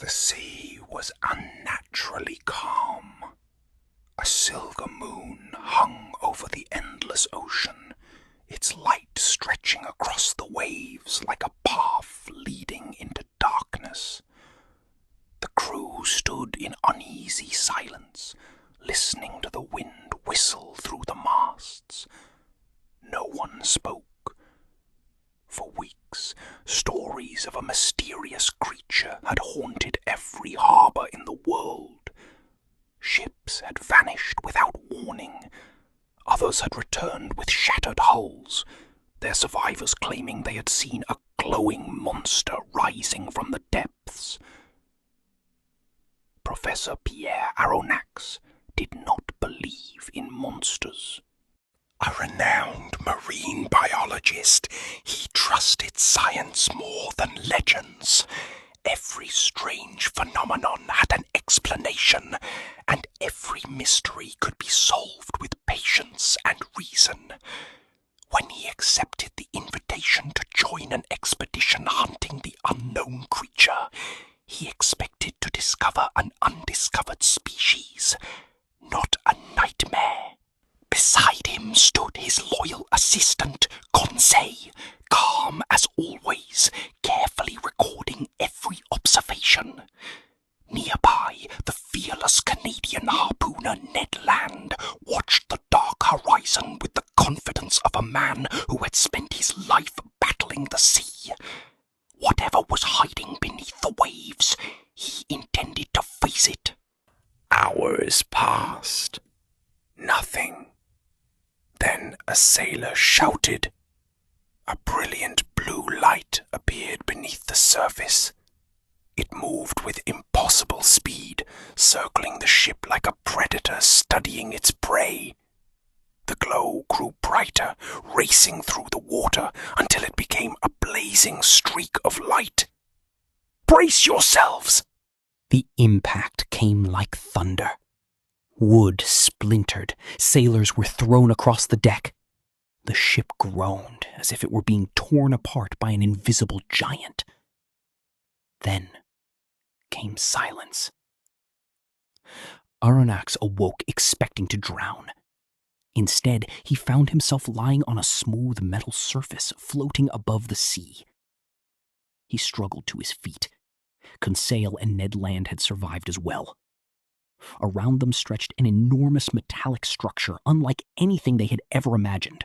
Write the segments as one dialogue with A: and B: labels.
A: The sea was unnaturally calm. A silver moon hung over the endless ocean, its light stretching across the waves like a path leading into darkness. The crew stood in uneasy silence, listening to the wind whistle through the masts. No one spoke. For weeks, stories of a mysterious creature had haunted every harbour in the world. Ships had vanished without warning. Others had returned with shattered hulls, their survivors claiming they had seen a glowing monster rising from the depths. Professor Pierre Aronnax did not believe in monsters. A renowned marine biologist, he trusted science more than legends. Every strange phenomenon had an explanation, and every mystery could be solved with patience and reason. When he accepted the invitation to join an expedition hunting the unknown creature, he expected to discover an undiscovered species, not a nightmare. Beside him stood his loyal assistant, Conseil, calm as always, carefully recording every observation. Nearby, the fearless Canadian harpooner Ned Land watched the dark horizon with the confidence of a man who had spent his life battling the sea. Whatever was hiding beneath the waves, he intended to face it. Hours passed. Nothing. Then a sailor shouted. A brilliant blue light appeared beneath the surface. It moved with impossible speed, circling the ship like a predator studying its prey. The glow grew brighter, racing through the water until it became a blazing streak of light. "Brace yourselves!" The impact came like thunder. Wood splintered. Sailors were thrown across the deck. The ship groaned as if it were being torn apart by an invisible giant. Then came silence. Aronnax awoke expecting to drown. Instead, he found himself lying on a smooth metal surface floating above the sea. He struggled to his feet. Conseil and Ned Land had survived as well. Around them stretched an enormous metallic structure unlike anything they had ever imagined.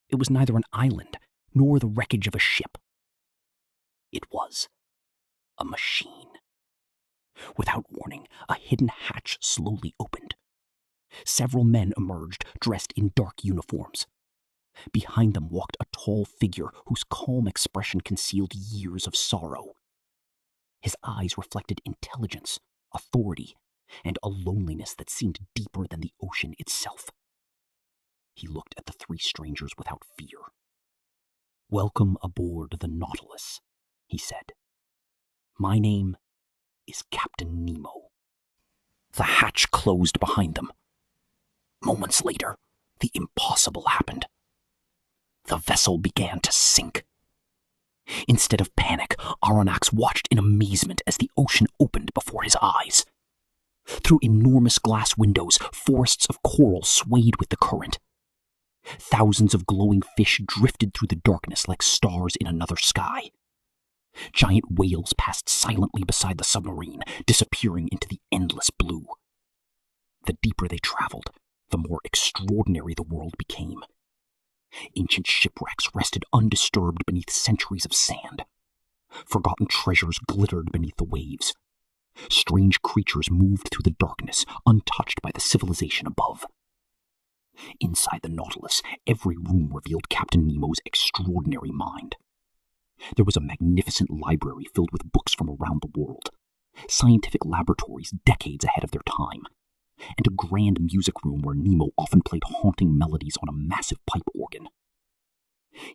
A: It was neither an island nor the wreckage of a ship. It was a machine. Without warning, a hidden hatch slowly opened. Several men emerged, dressed in dark uniforms. Behind them walked a tall figure whose calm expression concealed years of sorrow. His eyes reflected intelligence, authority, and a loneliness that seemed deeper than the ocean itself. He looked at the three strangers without fear. "Welcome aboard the Nautilus," he said. "My name is Captain Nemo." The hatch closed behind them. Moments later, the impossible happened. The vessel began to sink. Instead of panic, Aronnax watched in amazement as the ocean opened before his eyes. Through enormous glass windows, forests of coral swayed with the current. Thousands of glowing fish drifted through the darkness like stars in another sky. Giant whales passed silently beside the submarine, disappearing into the endless blue. The deeper they traveled, the more extraordinary the world became. Ancient shipwrecks rested undisturbed beneath centuries of sand. Forgotten treasures glittered beneath the waves. Strange creatures moved through the darkness, untouched by the civilization above. Inside the Nautilus, every room revealed Captain Nemo's extraordinary mind. There was a magnificent library filled with books from around the world, scientific laboratories decades ahead of their time, and a grand music room where Nemo often played haunting melodies on a massive pipe organ.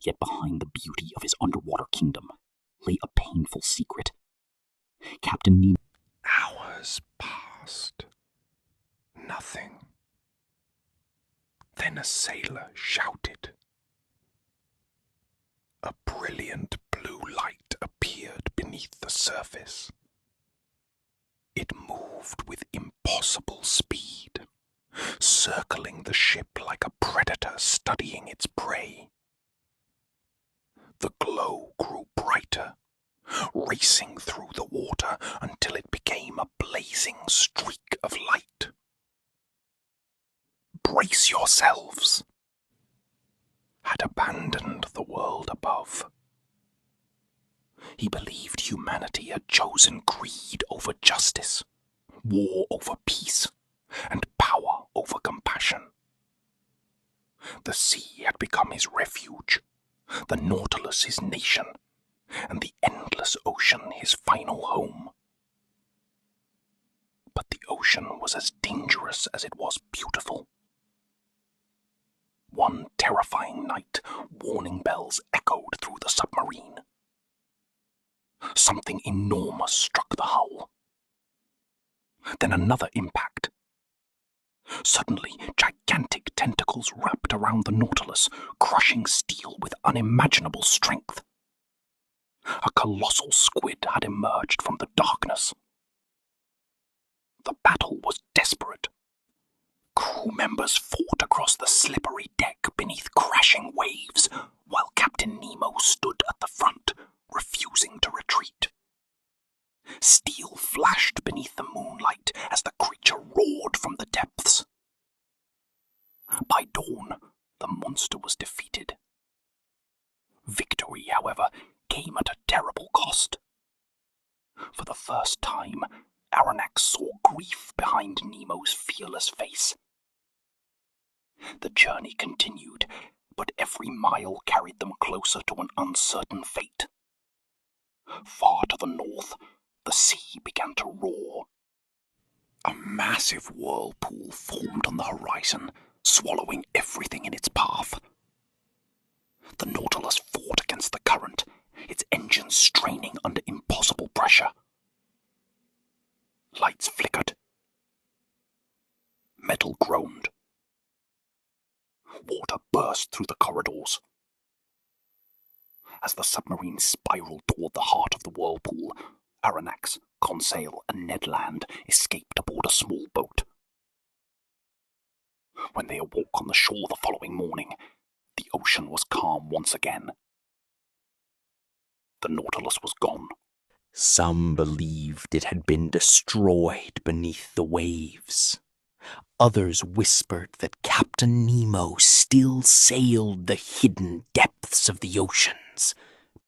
A: Yet behind the beauty of his underwater kingdom lay a painful secret. Captain Nemo... Hours passed. Nothing. Then a sailor shouted. A brilliant blue light appeared beneath the surface.
B: It moved with impossible speed, circling the ship like a predator studying its prey. The glow grew brighter, racing through the water until it became a blazing streak of light. "Brace yourselves," had abandoned the world above. He believed humanity had chosen greed over justice, war over peace, and power over compassion. The sea had become his refuge, the Nautilus his nation, and the endless ocean his final home. But the ocean was as dangerous as it was beautiful. One terrifying night, warning bells echoed through the submarine. Something enormous struck the hull. Then another impact. Suddenly, gigantic tentacles wrapped around the Nautilus, crushing steel with unimaginable strength. A colossal squid had emerged from the darkness. The battle was desperate. Crew members fought across the slippery deck beneath crashing waves, while Captain Nemo stood at the front, refusing to retreat. Steel flashed beneath the moonlight as the creature roared from the depths. By dawn, the monster was defeated. Victory, however, came at a terrible cost. For the first time, Aronnax saw grief behind Nemo's fearless face. The journey continued, but every mile carried them closer to an uncertain fate. Far to the north, the sea began to roar. A massive whirlpool formed on the horizon, swallowing everything in its path. The Nautilus fought against the current, its engines straining under impossible pressure. Lights flickered. Metal groaned. Water burst through the corridors. As the submarine spiraled toward the heart of the whirlpool, Aronnax, Conseil, and Ned Land escaped aboard a small boat. When they awoke on the shore the following morning, the ocean was calm once again. The Nautilus was gone. Some believed it had been destroyed beneath the waves. Others whispered that Captain Nemo still sailed the hidden depths of the oceans,